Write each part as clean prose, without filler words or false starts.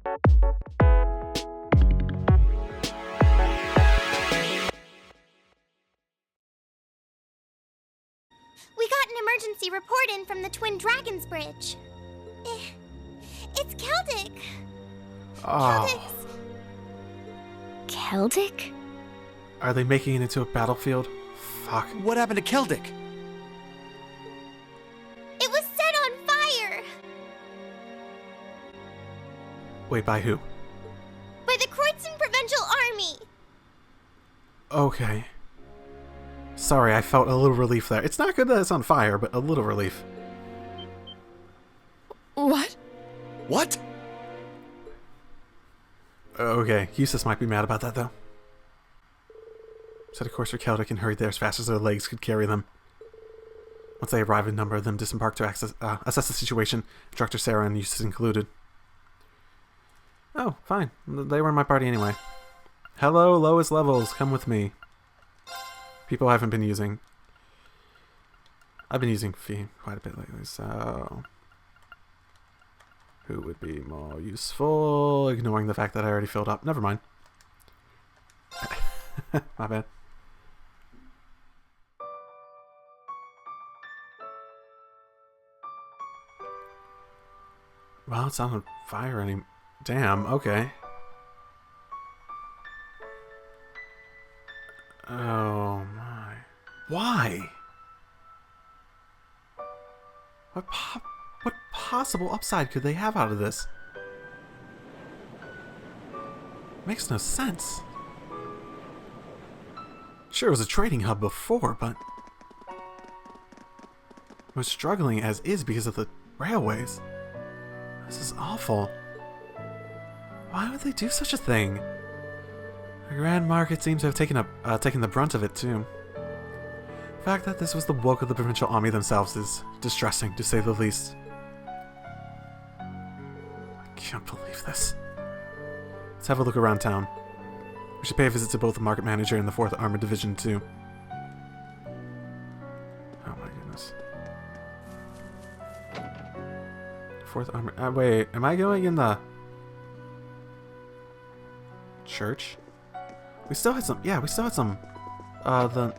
We got an emergency report in from the Twin Dragons Bridge. It's Celtic. Oh. Celtic? Are they making it into a battlefield? Fuck. What happened to Celtic? It was set on fire! Wait, by who? By the Kreutzen Provincial Army! Okay. Sorry, I felt a little relief there. It's not good that it's on fire, but a little relief. What? What? Okay, Eustace might be mad about that, though. Set a course for Celtic and hurried there as fast as their legs could carry them. Once they arrived, a number of them disembarked to assess the situation, Instructor Sarah and Eustace included. Oh, fine. They were in my party anyway. Hello, lowest levels. Come with me. People I haven't been using. I've been using Fee quite a bit lately, so... Who would be more useful? Ignoring the fact that I already filled up. Never mind. My bad. Well, it's not on fire anymore. Damn, okay. Oh my. Why? What possible upside could they have out of this? Makes no sense. Sure, it was a trading hub before, but it was struggling as is because of the railways. This is awful. Why would they do such a thing? The Grand Market seems to have taken the brunt of it too. The fact that this was the bulk of the provincial army themselves is distressing, to say the least. I can't believe this. Let's have a look around town. We should pay a visit to both the market manager and the 4th Armored Division too. Oh my goodness. 4th Armored... wait, am I going in the... church? We still had some... yeah, we still had some... the...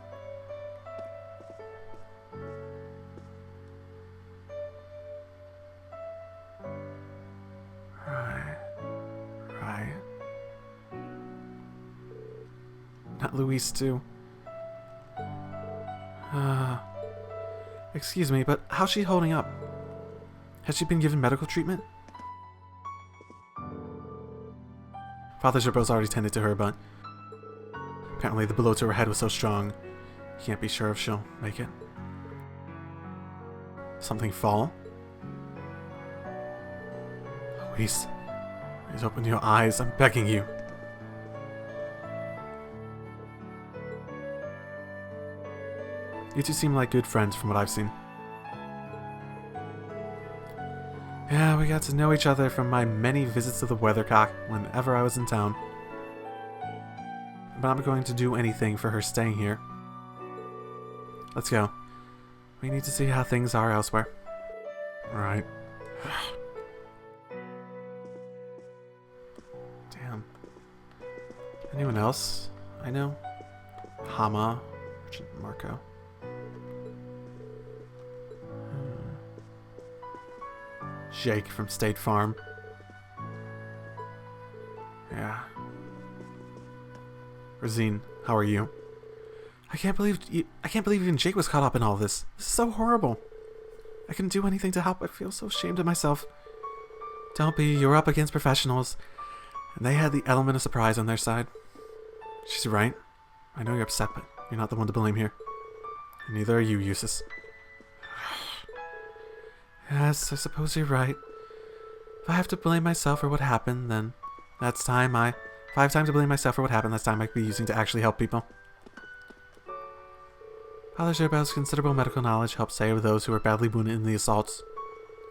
Right. Not Louise, too. Excuse me, but how's she holding up? Has she been given medical treatment? Father Gerbeau's already tended to her, but apparently the blow to her head was so strong, he can't be sure if she'll make it. Something fall? Louise, please open your eyes, I'm begging you. You two seem like good friends from what I've seen. Yeah, we got to know each other from my many visits to the Weathercock whenever I was in town. But I'm not going to do anything for her staying here. Let's go. We need to see how things are elsewhere. Alright. Damn. Anyone else I know? Hama, Marco. Jake from State Farm. Yeah. Rosine, how are you? I can't believe even Jake was caught up in all this. This is so horrible. I couldn't do anything to help. I feel so ashamed of myself. Don't be. You're up against professionals, and they had the element of surprise on their side. She's right. I know you're upset, but you're not the one to blame here. And neither are you, Eustace. Yes, I suppose you're right. If I have to blame myself for what happened, then that's time if I have time to blame myself for what happened, that's time I could be using to actually help people. Father Gerbeau's considerable medical knowledge helped save those who were badly wounded in the assaults.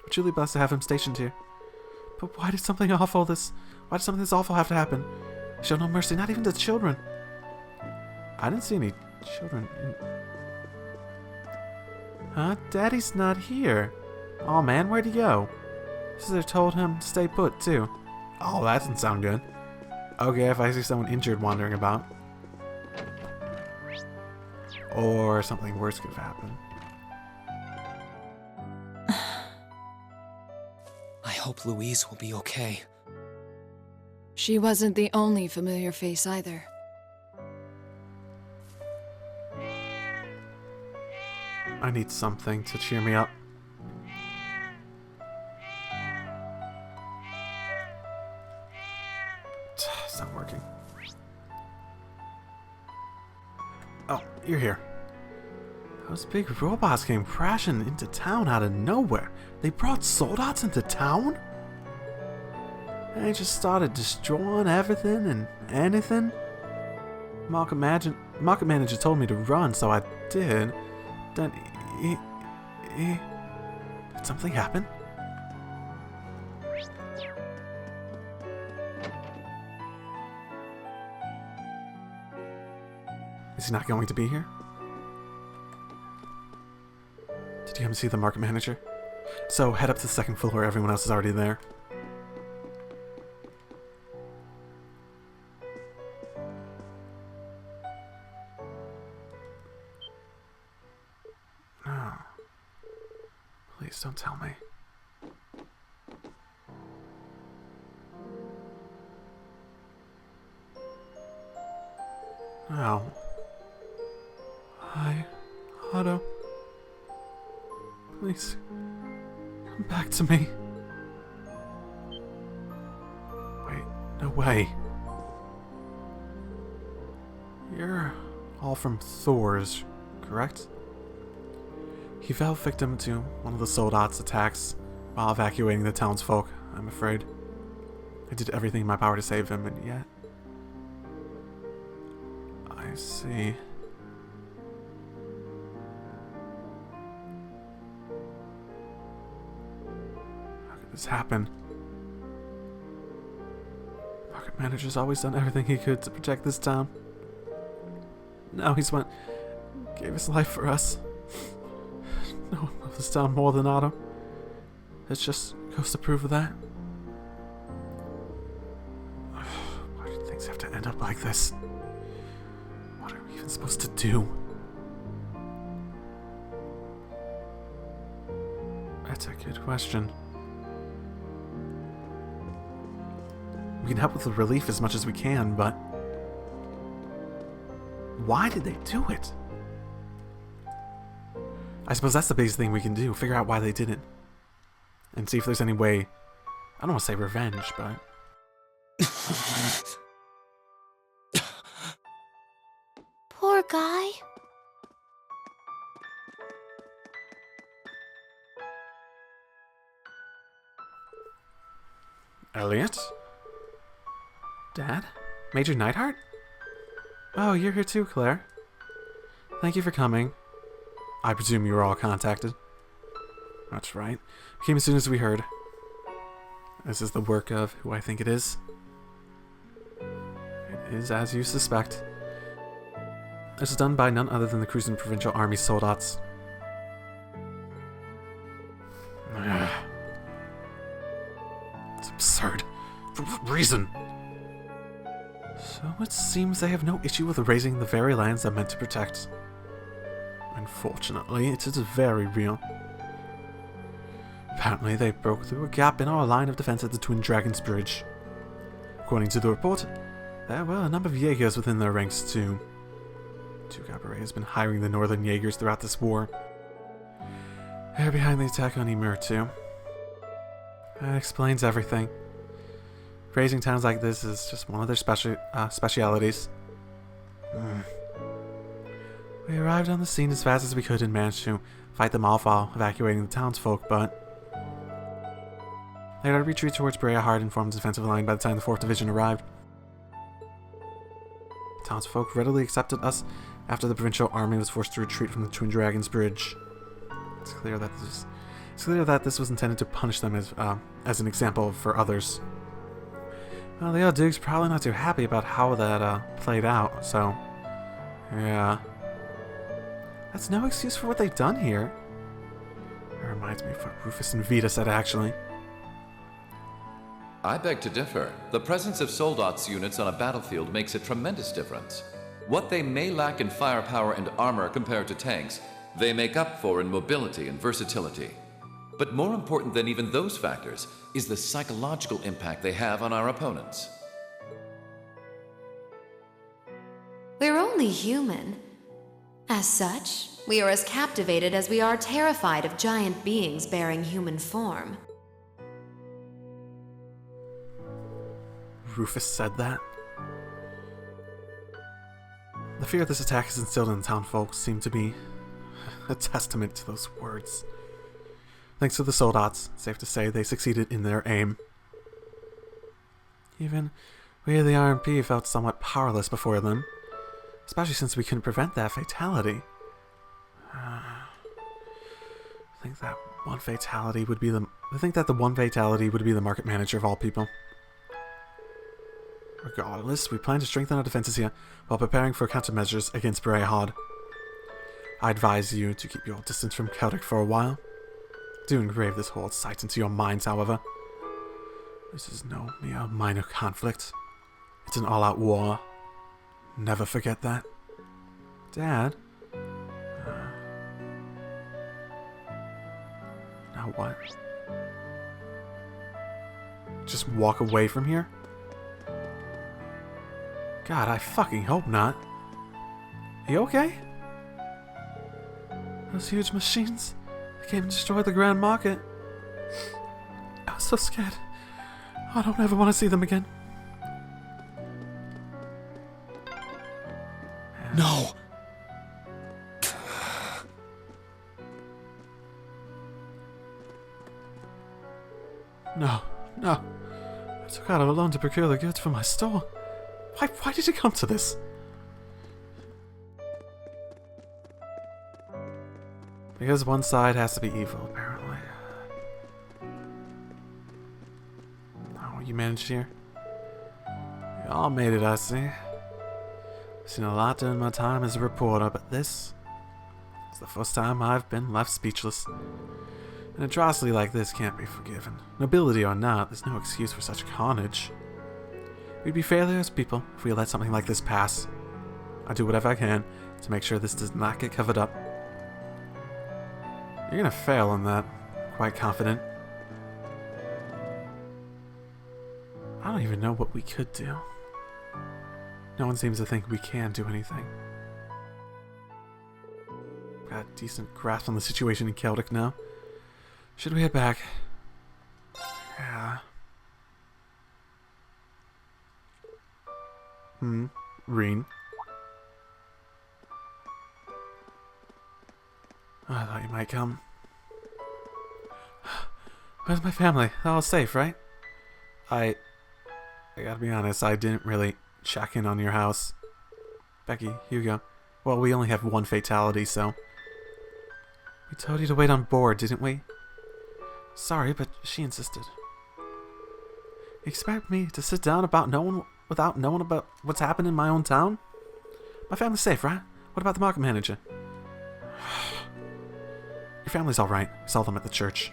We're truly blessed to have him stationed here. But why did something this awful have to happen? He showed no mercy, not even to children. I didn't see any children. Huh? Daddy's not here. Aw, man, where'd he go? Sister told him to stay put, too. Oh, that doesn't sound good. Okay, if I see someone injured wandering about. Or something worse could have happened. I hope Louise will be okay. She wasn't the only familiar face either. I need something to cheer me up. It's not working. Oh, you're here. Those big robots came crashing into town out of nowhere. They brought soldats into town? And they just started destroying everything and anything? Market manager told me to run, so I did. Then did something happen? Is he not going to be here? Did you come see the market manager? So head up to the second floor where everyone else is already there. No. Please don't tell me. No. Hi, Otto. Please, come back to me. Wait, no way. You're all from Thor's, correct? He fell victim to one of the soldats' attacks while evacuating the townsfolk, I'm afraid. I did everything in my power to save him, and yet... I see. How could this happen? Market manager's always done everything he could to protect this town. Now he's gave his life for us. No one loves this town more than Otto. It just goes to prove of that. Why do things have to end up like this? What are we even supposed to do? That's a good question. We can help with the relief as much as we can, but... why did they do it? I suppose that's the biggest thing we can do. Figure out why they did it. And see if there's any way... I don't want to say revenge, but... Poor guy. Elliot? Dad? Major Neidhart? Oh, you're here too, Claire. Thank you for coming. I presume you were all contacted. That's right. We came as soon as we heard. This is the work of who I think it is. It is as you suspect. This is done by none other than the Cruisin' Provincial Army soldats. It's absurd. For what reason? So it seems they have no issue with erasing the very lands they're meant to protect. Unfortunately, it is very real. Apparently, they broke through a gap in our line of defense at the Twin Dragons Bridge. According to the report, there were a number of Jaegers within their ranks too. Cabaret has been hiring the Northern Jaegers throughout this war. They're behind the attack on Ymir too. That explains everything. Raising towns like this is just one of their specialities. We arrived on the scene as fast as we could and managed to fight them off while evacuating the townsfolk, but they had to retreat towards Breahard and formed a defensive line by the time the 4th Division arrived. The townsfolk readily accepted us after the provincial army was forced to retreat from the Twin Dragons Bridge. It's clear that this was intended to punish them as an example for others. Well, the old Duke's probably not too happy about how that played out, so yeah. That's no excuse for what they've done here. It reminds me of what Rufus and Vita said, actually. I beg to differ. The presence of Soldot's units on a battlefield makes a tremendous difference. What they may lack in firepower and armor compared to tanks, they make up for in mobility and versatility. But more important than even those factors is the psychological impact they have on our opponents. We're only human. As such, we are as captivated as we are terrified of giant beings bearing human form. Rufus said that. The fear this attack has instilled in the townfolk seemed to be a testament to those words. Thanks to the Soldats, safe to say they succeeded in their aim. Even we of the RMP felt somewhat powerless before them, especially since we couldn't prevent that fatality. I think that the one fatality would be the market manager of all people. Regardless, we plan to strengthen our defenses here while preparing for countermeasures against Brehad. I advise you to keep your distance from Celtic for a while. Do engrave this whole sight into your minds, however. This is no mere minor conflict. It's an all-out war. Never forget that. Dad? Now what? Just walk away from here? God, I fucking hope not. Are you okay? Those huge machines, they came and destroyed the Grand Market. I was so scared. I don't ever want to see them again. No! No. I took out a loan to procure the goods for my store. Why did it come to this? Because one side has to be evil, apparently. Oh, you managed here? You all made it, I see. I've seen a lot during my time as a reporter, but this is the first time I've been left speechless. An atrocity like this can't be forgiven. Nobility or not, there's no excuse for such carnage. We'd be failures, people, if we let something like this pass. I'll do whatever I can to make sure this does not get covered up. You're gonna fail on that. Quite confident. I don't even know what we could do. No one seems to think we can do anything. Got a decent grasp on the situation in Celtic now. Should we head back? Yeah. Reen. Oh, I thought you might come. Where's my family? They're all safe, right? I gotta be honest, I didn't really check in on your house. Becky, Hugo. Well, we only have one fatality, so... We told you to wait on board, didn't we? Sorry, but she insisted. You expect me to sit down without knowing about what's happened in my own town? My family's safe, right? What about the market manager? Your family's alright. We saw them at the church.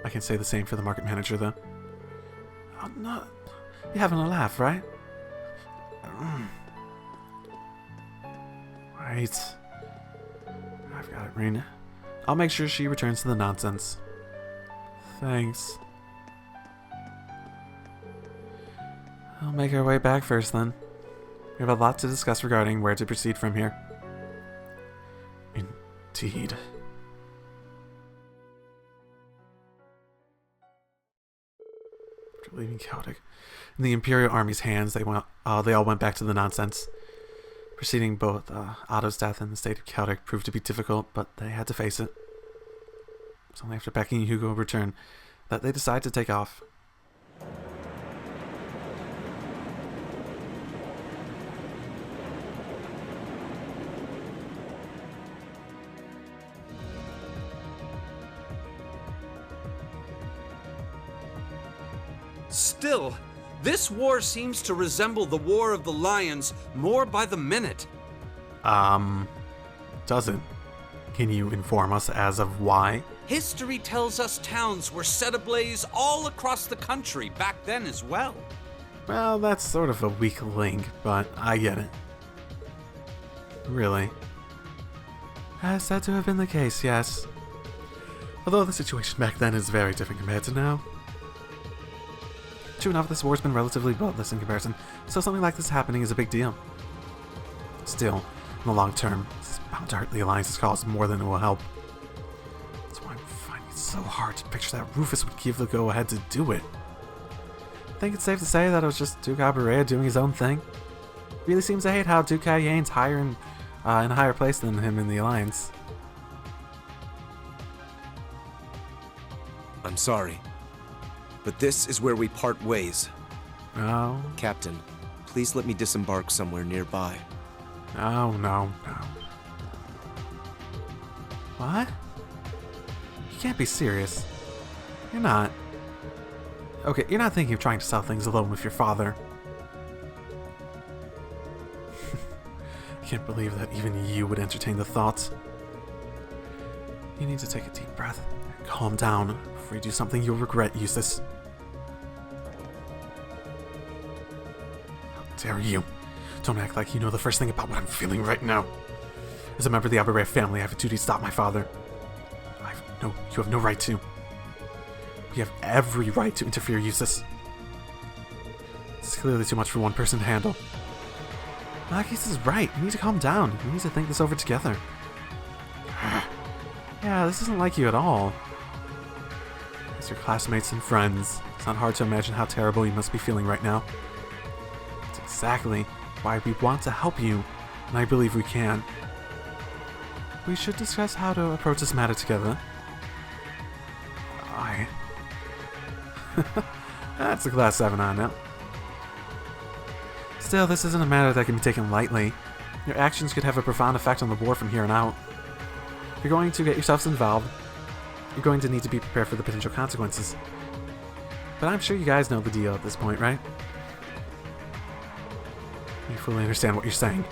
I can say the same for the market manager, though. Oh, no. You're having a laugh, right? Right. I've got it, Reen. I'll make sure she returns to the nonsense. Thanks. I'll make our way back first, then. We have a lot to discuss regarding where to proceed from here. Indeed. After leaving Celtic, in the Imperial Army's hands, they all went back to the nonsense. Proceeding both Otto's death and the state of Celtic proved to be difficult, but they had to face it. It was only after Becky and Hugo returned that they decided to take off. Still, this war seems to resemble the War of the Lions more by the minute. Doesn't. Can you inform us as of why? History tells us towns were set ablaze all across the country back then as well. Well, that's sort of a weak link, but I get it. Really. Has said to have been the case, yes. Although the situation back then is very different compared to now. True enough, this war's been relatively bloodless in comparison, so something like this happening is a big deal. Still, in the long term, this is bound to hurt the Alliance's cause more than it will help. That's why I'm finding it so hard to picture that Rufus would give the go-ahead to do it. I think it's safe to say that it was just Duke Alberea doing his own thing. Really seems to hate how Duke Cayenne's higher in a higher place than him in the Alliance. I'm sorry, but this is where we part ways. No. Captain, please let me disembark somewhere nearby. No. What? You can't be serious. You're not. Okay, you're not thinking of trying to sell things alone with your father. I can't believe that even you would entertain the thought. You need to take a deep breath and calm down before you do something you'll regret, Eustace. How dare you? Don't act like you know the first thing about what I'm feeling right now. As a member of the Alberea family, I have a duty to stop my father. You have no right to. We have every right to interfere, Eustace. This is clearly too much for one person to handle. Marquis is right. You need to calm down. We need to think this over together. Yeah, this isn't like you at all. As your classmates and friends, it's not hard to imagine how terrible you must be feeling right now. It's exactly why we want to help you, and I believe we can. We should discuss how to approach this matter together. That's a class 7 on now. Still, this isn't a matter that can be taken lightly. Your actions could have a profound effect on the war from here on out. If you're going to get yourselves involved, you're going to need to be prepared for the potential consequences. But I'm sure you guys know the deal at this point, right? We fully understand what you're saying.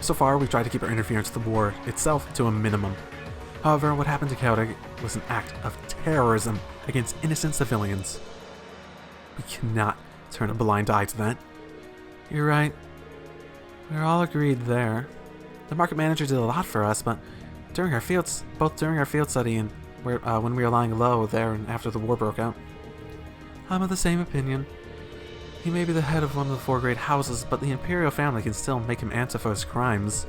So far, we've tried to keep our interference with the war itself to a minimum. However, what happened to Celtic was an act of terrorism against innocent civilians. We cannot turn a blind eye to that. You're right. We're all agreed there. The market manager did a lot for us, but during our field study and when we were lying low there and after the war broke out, I'm of the same opinion. He may be the head of one of the 4 great houses, but the Imperial family can still make him answer for his crimes.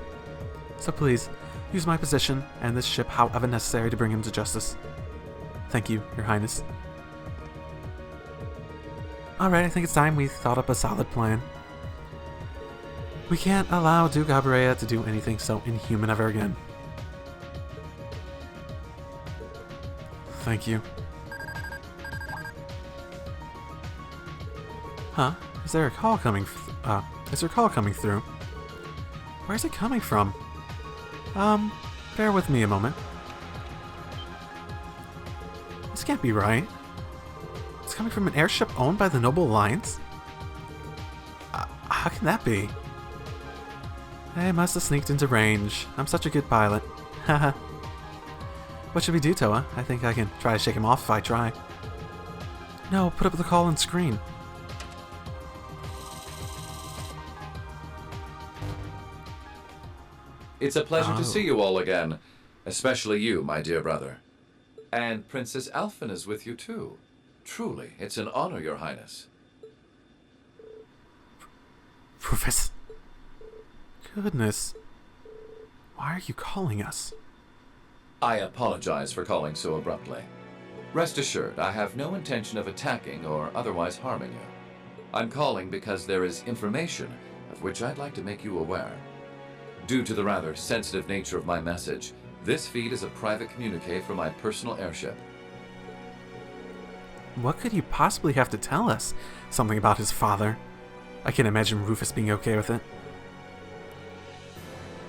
So please, use my position and this ship however necessary to bring him to justice. Thank you, Your Highness. Alright, I think it's time we thought up a solid plan. We can't allow Duke Alberea to do anything so inhuman ever again. Thank you. Huh? Is there a call coming through? Where's it coming from? Bear with me a moment. This can't be right. It's coming from an airship owned by the Noble Alliance? How can that be? I must have sneaked into range. I'm such a good pilot. Haha. What should we do, Toa? I think I can try to shake him off if I try. No, put up the call and screen. It's a pleasure to see you all again, especially you, my dear brother. And Princess Alphen is with you too. Truly, it's an honor, Your Highness. Rufus. Goodness. Why are you calling us? I apologize for calling so abruptly. Rest assured, I have no intention of attacking or otherwise harming you. I'm calling because there is information of which I'd like to make you aware. Due to the rather sensitive nature of my message, this feed is a private communique from my personal airship. What could you possibly have to tell us? Something about his father. I can't imagine Rufus being okay with it.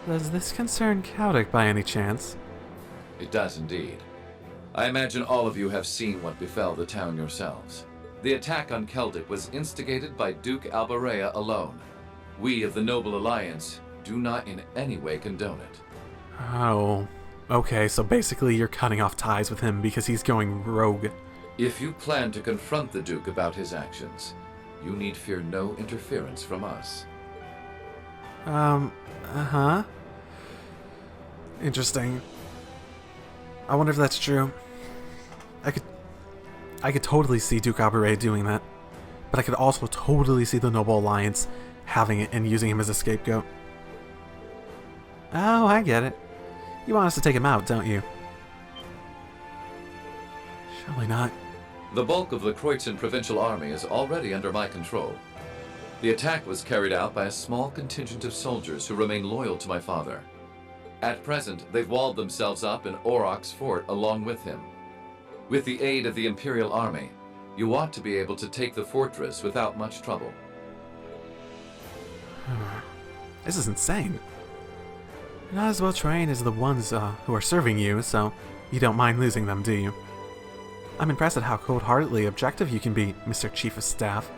Does this concern Celtic by any chance? It does indeed. I imagine all of you have seen what befell the town yourselves. The attack on Celtic was instigated by Duke Alberea alone. We of the Noble Alliance do not in any way condone it. Oh. Okay, so basically you're cutting off ties with him because he's going rogue. If you plan to confront the Duke about his actions, you need fear no interference from us. Uh-huh. Interesting. I wonder if that's true. I could totally see Duke Alburet doing that. But I could also totally see the Noble Alliance having it and using him as a scapegoat. Oh, I get it. You want us to take him out, don't you? Surely not. The bulk of the Kreutzen Provincial Army is already under my control. The attack was carried out by a small contingent of soldiers who remain loyal to my father. At present, they've walled themselves up in Aurochs Fort along with him. With the aid of the Imperial Army, you ought to be able to take the fortress without much trouble. This is insane. You're not as well trained as the ones who are serving you, so you don't mind losing them, do you? I'm impressed at how cold-heartedly objective you can be, Mr. Chief of Staff.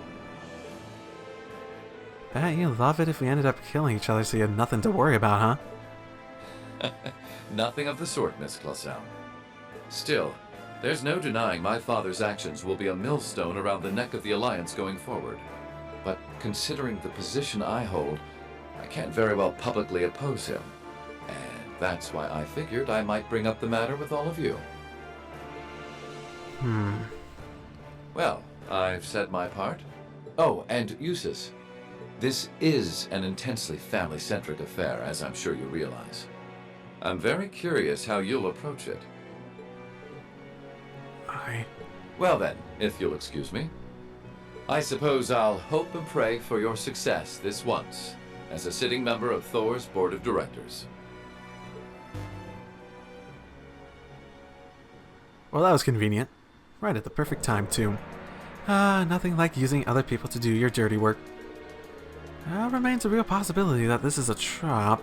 Bet you love it if we ended up killing each other so you had nothing to worry about, huh? Nothing of the sort, Miss Clausen. Still, there's no denying my father's actions will be a millstone around the neck of the Alliance going forward. But considering the position I hold, I can't very well publicly oppose him. And that's why I figured I might bring up the matter with all of you. Well, I've said my part. Oh, and Eustace, this is an intensely family-centric affair, as I'm sure you realize. I'm very curious how you'll approach it. Well then, if you'll excuse me, I suppose I'll hope and pray for your success this once, as a sitting member of Thor's Board of Directors. Well, that was convenient. Right at the perfect time, too. Nothing like using other people to do your dirty work. Remains a real possibility that this is a trap.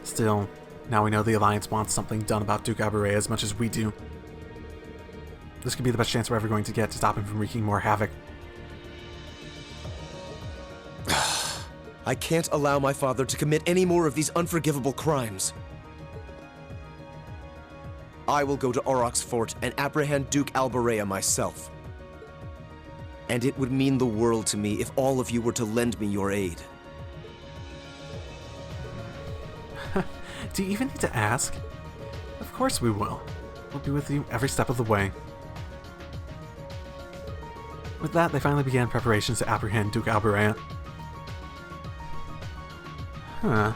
Still, now we know the Alliance wants something done about Duke Alburet as much as we do. This could be the best chance we're ever going to get to stop him from wreaking more havoc. I can't allow my father to commit any more of these unforgivable crimes. I will go to Aurochs Fort and apprehend Duke Alburet myself. And it would mean the world to me if all of you were to lend me your aid. Do you even need to ask? Of course we will. We'll be with you every step of the way. With that, they finally began preparations to apprehend Duke Alburet. Huh.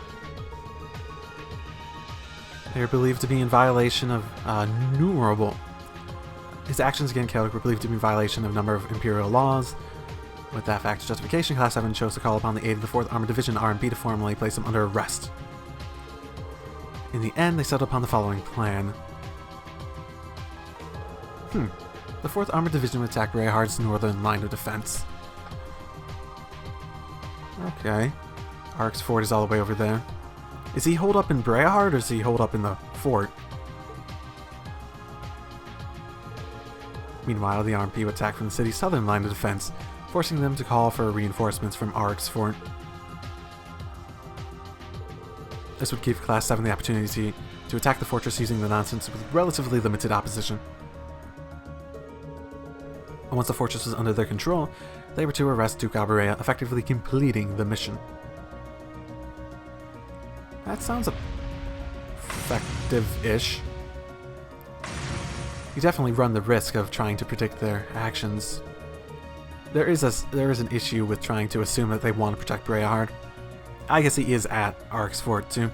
They are believed to be in violation of numerable. His actions against Celtic were believed to be in violation of a number of Imperial laws. With that fact as justification, Class 7 chose to call upon the aid of the 4th Armored Division RMP to formally place him under arrest. In the end, they settled upon the following plan. The 4th Armored Division would attack Brehard's northern line of defense. Okay. Arx Fort is all the way over there. Is he holed up in Brehard or is he holed up in the fort? Meanwhile, the RMP would attack from the city's southern line of defense, forcing them to call for reinforcements from Arx Fort. This would give Class 7 the opportunity to attack the fortress using the nonsense with relatively limited opposition. And once the fortress was under their control, they were to arrest Duke Alburet, effectively completing the mission. That sounds effective-ish. You definitely run the risk of trying to predict their actions. There is an issue with trying to assume that they want to protect Brehard. I guess he is at Arx Fort too.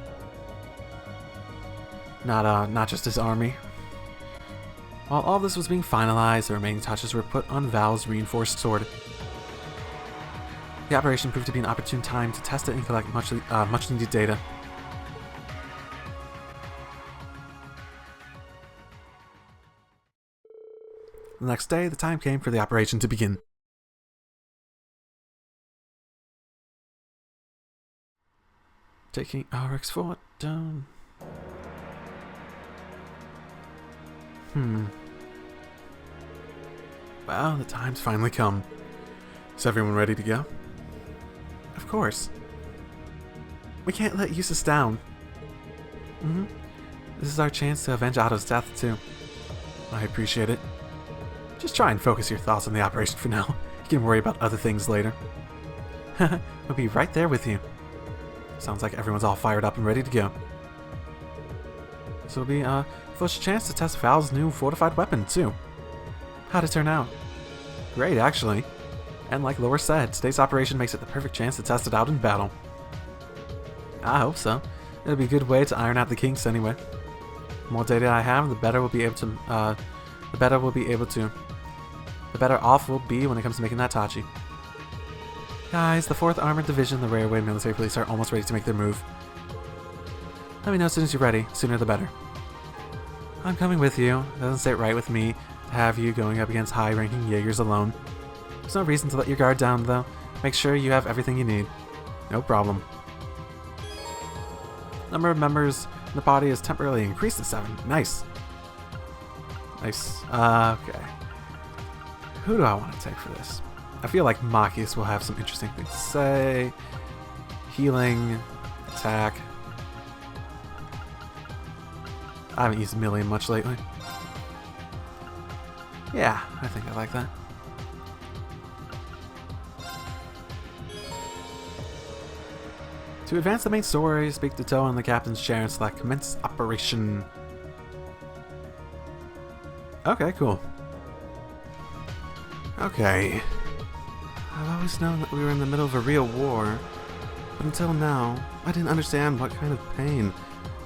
Not just his army. While all this was being finalized, the remaining touches were put on Val's reinforced sword. The operation proved to be an opportune time to test it and collect much needed data. The next day, the time came for the operation to begin. Taking Arx Fort down. Well, the time's finally come. Is everyone ready to go? Of course. We can't let Eustace down. This is our chance to avenge Otto's death, too. I appreciate it. Just try and focus your thoughts on the operation for now. You can worry about other things later. We'll be right there with you. Sounds like everyone's all fired up and ready to go. So it'll be first chance to test Val's new fortified weapon, too. How'd it turn out? Great, actually. And like LoH said, today's operation makes it the perfect chance to test it out in battle. I hope so. It'll be a good way to iron out the kinks anyway. The more data I have, the better off we'll be when it comes to making that Tachi. Guys, the 4th Armored Division, the Railway Military Police are almost ready to make their move. Let me know as soon as you're ready, sooner the better. I'm coming with you. It doesn't sit right with me to have you going up against high-ranking Jaegers alone. There's no reason to let your guard down, though. Make sure you have everything you need. No problem. Number of members in the body is temporarily increased to 7. Nice. Nice. Okay. Who do I want to take for this? I feel like Machias will have some interesting things to say. Healing, attack. I haven't used Million much lately. Yeah, I think I like that. To advance the main story, speak to Toe in the captain's chair and select commence operation. Okay, cool. Okay. I've always known that we were in the middle of a real war, but until now, I didn't understand what kind of pain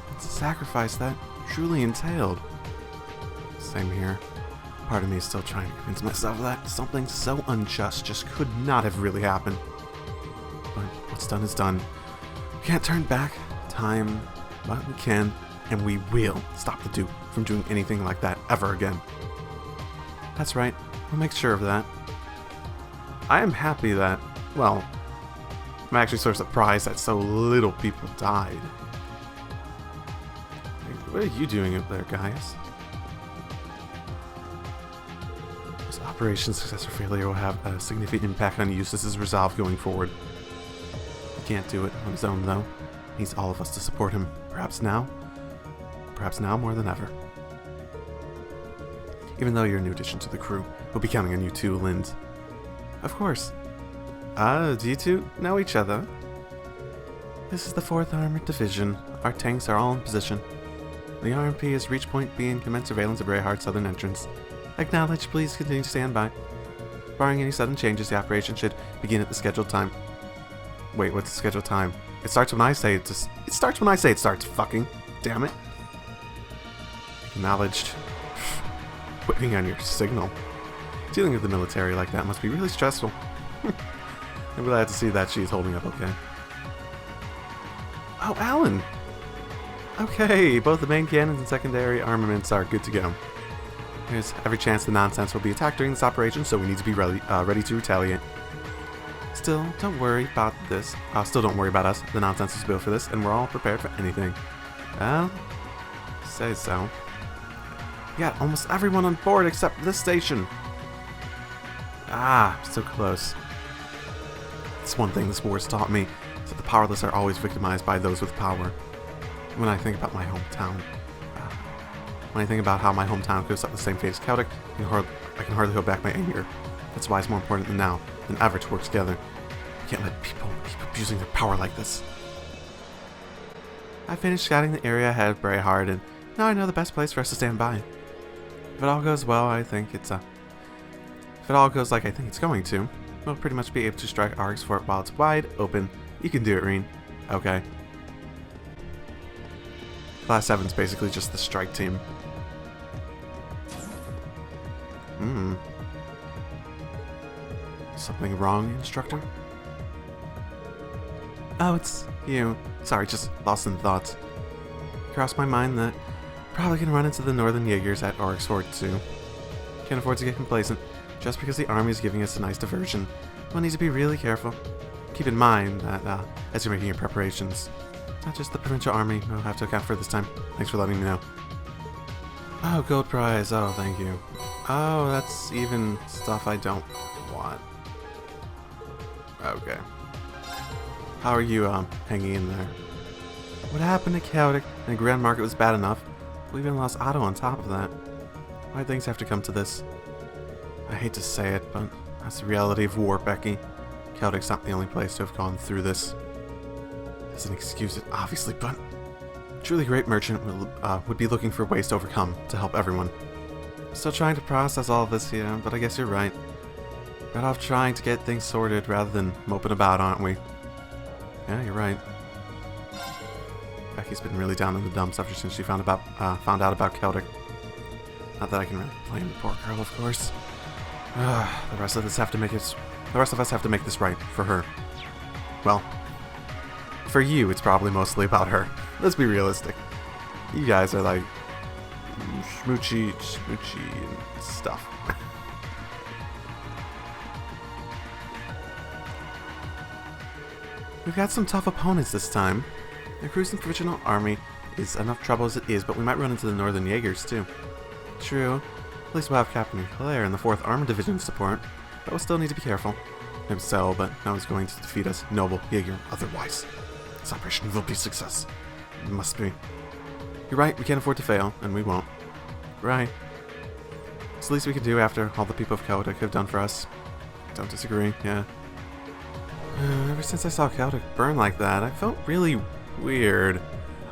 and sacrifice that truly entailed. Same here. Part of me is still trying to convince myself that something so unjust just could not have really happened. But what's done is done. We can't turn back time, but we can, and we will stop the Duke from doing anything like that ever again. That's right, we'll make sure of that. I am happy that, well, I'm actually sort of surprised that so little people died. What are you doing up there, guys? This operation success or failure will have a significant impact on Eustace's resolve going forward. He can't do it on his own, though. He needs all of us to support him. Perhaps now more than ever. Even though you're a new addition to the crew, we'll be counting on you too, Lind. Of course. Do you two know each other? This is the 4th Armored Division. Our tanks are all in position. The RMP has reached point B and commenced surveillance of Rayhard's southern entrance. Acknowledge, please continue to stand by. Barring any sudden changes, the operation should begin at the scheduled time. Wait, what's the scheduled time? It starts when I say it starts when I say it starts, fucking. Damn it. Acknowledged. Waiting on your signal. Dealing with the military like that must be really stressful. I'm glad to see that she's holding up okay. Oh, Alan! Okay, both the main cannons and secondary armaments are good to go. There's every chance the nonsense will be attacked during this operation, so we need to be ready to retaliate. Still, don't worry about this. Still don't worry about us. The nonsense is built for this, and we're all prepared for anything. Well, say so. We got almost everyone on board except this station. Ah, so close. It's one thing this war's taught me, is that the powerless are always victimized by those with power. When I think about my hometown, when I think about how my hometown could have suffered the same fate as Celtic, I can hardly hold back my anger. That's why it's more important than ever to work together. We can't let people keep abusing their power like this. I finished scouting the area ahead of Brayhard, and now I know the best place for us to stand by. If it all goes well, if it all goes like I think it's going to, we'll pretty much be able to strike Arg's fort while it's wide open. You can do it, Reen. Okay. Class 7's basically just the strike team. Something wrong, instructor? Oh, it's you. Sorry, just lost in thoughts. Crossed my mind that probably gonna run into the Northern Jaegers at Arg's fort too. Can't afford to get complacent. Just because the army is giving us a nice diversion, we'll need to be really careful. Keep in mind that as you're making your preparations, it's not just the provincial army we'll have to account for this time. Thanks for letting me know. Oh, gold prize. Oh, thank you. Oh, that's even stuff I don't want. Okay. How are you, hanging in there? What happened to Celtic and Grand Market was bad enough. We even lost Otto on top of that. Why'd things have to come to this? I hate to say it, but that's the reality of war, Becky. Celtic's not the only place to have gone through this. Doesn't excuse it, obviously, but a truly great merchant would be looking for ways to overcome to help everyone. Still trying to process all of this here, but I guess you're right. Better off trying to get things sorted rather than moping about, aren't we? Yeah, you're right. Becky's been really down in the dumps ever since she found out about Celtic. Not that I can really blame the poor girl, of course. The rest of us have to make this right for her. Well, for you, it's probably mostly about her. Let's be realistic. You guys are like smoochy and stuff. We've got some tough opponents this time. The cruising provisional army is enough trouble as it is, but we might run into the Northern Jaegers too. True. At least we'll have Captain Claire and the 4th Armored Division support, but we'll still need to be careful. Maybe so, but no one's going to defeat us, noble Jaeger, otherwise. This operation will be a success. It must be. You're right, we can't afford to fail, and we won't. Right. It's the least we can do after all the people of Celtic have done for us. Don't disagree, yeah. Ever since I saw Celtic burn like that, I felt really weird.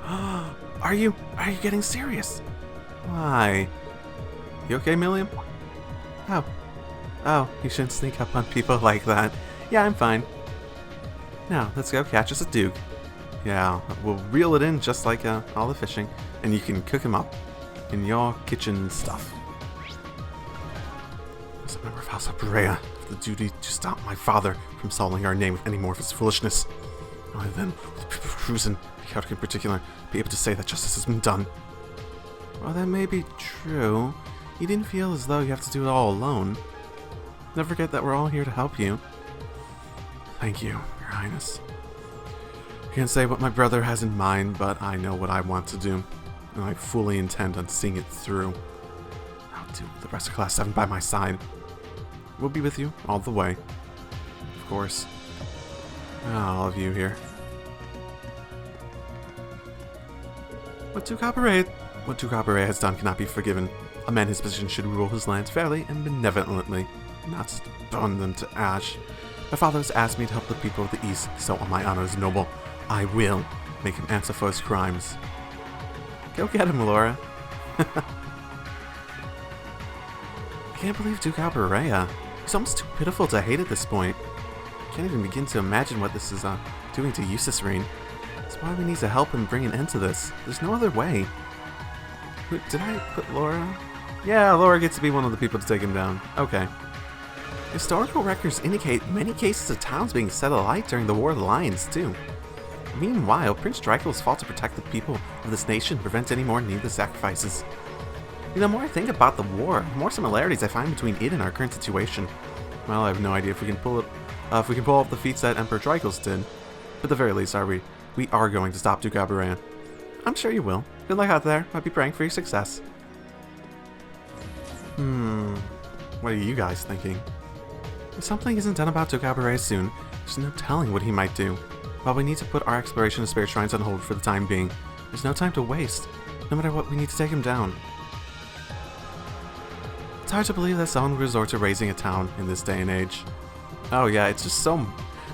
Are you getting serious? Why? You okay, Milliam? Oh, you shouldn't sneak up on people like that. Yeah, I'm fine. Now, let's go catch us a Duke. Yeah, we'll reel it in just like all the fishing, and you can cook him up in your kitchen stuff. As a member of House Abrea, the duty to stop my father from sullying our name with any more of his foolishness. Only then will the people of Cruisin, Celtic in particular, be able to say that justice has been done. Well, that may be true. You didn't feel as though you have to do it all alone. Never forget that we're all here to help you. Thank you, Your Highness. I can't say what my brother has in mind, but I know what I want to do, and I fully intend on seeing it through. I'll do the rest of Class 7 by my side. We'll be with you all the way. Of course. All of you here. What Duke Abere has done cannot be forgiven. A man in his position should rule his lands fairly and benevolently, not burn them to ash. My father has asked me to help the people of the East, so on my honor as noble, I will make him answer for his crimes. Go get him, Laura. I can't believe Duke Alberea. He's almost too pitiful to hate at this point. I can't even begin to imagine what this is doing to Eustace Reign. That's why we need to help him bring an end to this. There's no other way. Did I put Laura? Yeah, Laura gets to be one of the people to take him down. Okay. Historical records indicate many cases of towns being set alight during the War of the Lions, too. Meanwhile, Prince Dracul's fought to protect the people of this nation and prevent any more needless sacrifices. The more I think about the war, the more similarities I find between it and our current situation. Well, I have no idea if we can pull off the feats that Emperor Dracul's did. But at the very least, we are going to stop Duke Alberea. I'm sure you will. Good luck out there. I'll be praying for your success. What are you guys thinking? If something isn't done about Duke Alberea soon, there's no telling what he might do. While we need to put our exploration of spirit shrines on hold for the time being, there's no time to waste. No matter what, we need to take him down. It's hard to believe that someone would resort to raising a town in this day and age. Oh yeah, it's just so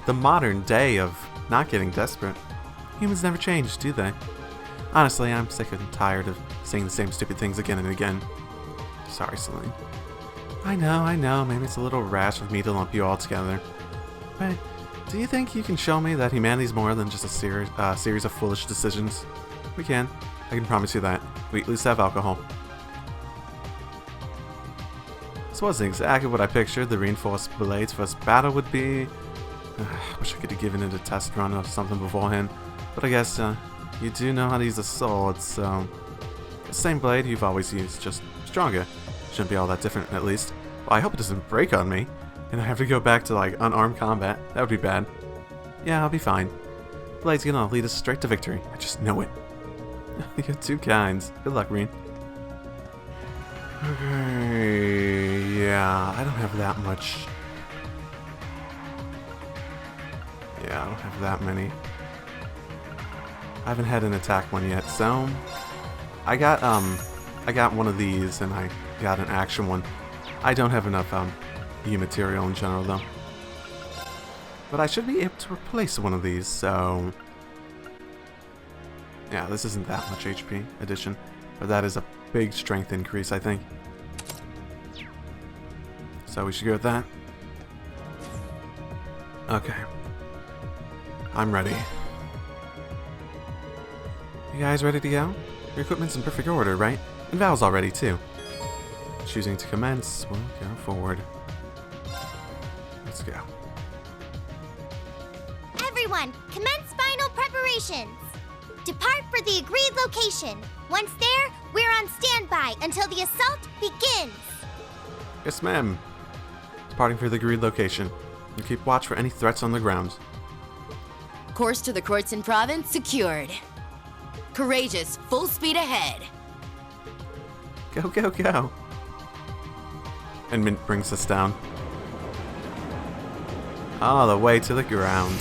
the modern day of not getting desperate. Humans never change, do they? Honestly, I'm sick and tired of saying the same stupid things again and again. Sorry, Celine. I know, maybe it's a little rash of me to lump you all together. But do you think you can show me that humanity's more than just a series of foolish decisions? We can. I can promise you that. We at least have alcohol. This wasn't exactly what I pictured the reinforced blades for this battle would be. Wish I could have given it a test run or something beforehand. But I guess you do know how to use a sword, so... The same blade you've always used, just stronger. Shouldn't be all that different, at least. Well, I hope it doesn't break on me, and I have to go back to, like, unarmed combat. That would be bad. Yeah, I'll be fine. Blade's gonna lead us straight to victory. I just know it. You're two kinds. Good luck, Reen. Okay, yeah, I don't have that much. Yeah, I don't have that many. I haven't had an attack one yet, so I got one of these, and I got an action one. I don't have enough E material in general, though. But I should be able to replace one of these, so... Yeah, this isn't that much HP addition, but that is a big strength increase, I think. So we should go with that. Okay. I'm ready. You guys ready to go? Your equipment's in perfect order, right? And Val's all ready, too. Choosing to commence, we'll go forward. Let's go. Everyone, commence final preparations. Depart for the agreed location. Once there, we're on standby until the assault begins. Yes, ma'am. Departing for the agreed location. You keep watch for any threats on the ground. Course to the Kreutzen province secured. Courageous, full speed ahead. Go, go, go. And Mint brings us down. All the way to the ground.